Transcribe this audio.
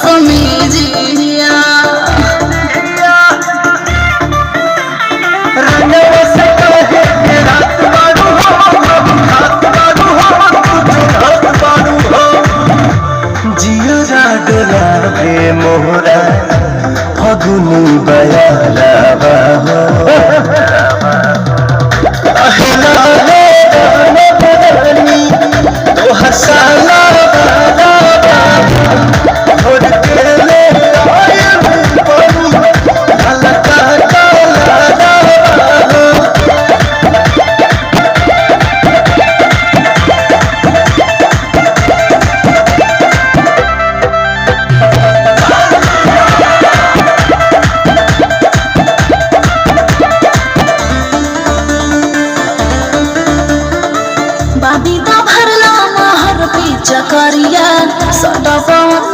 समीजिया रंगवा से कहे के रात बारू हो रात बारू हो तू रात बारू हो जिया डोलावे मोहरा फगुनी बयालावा हो अहिला रे रानी तो हसाला छोड़ के ले आए बरू हलका काला बादी दा भरला महर पे चकरिया सदा पवन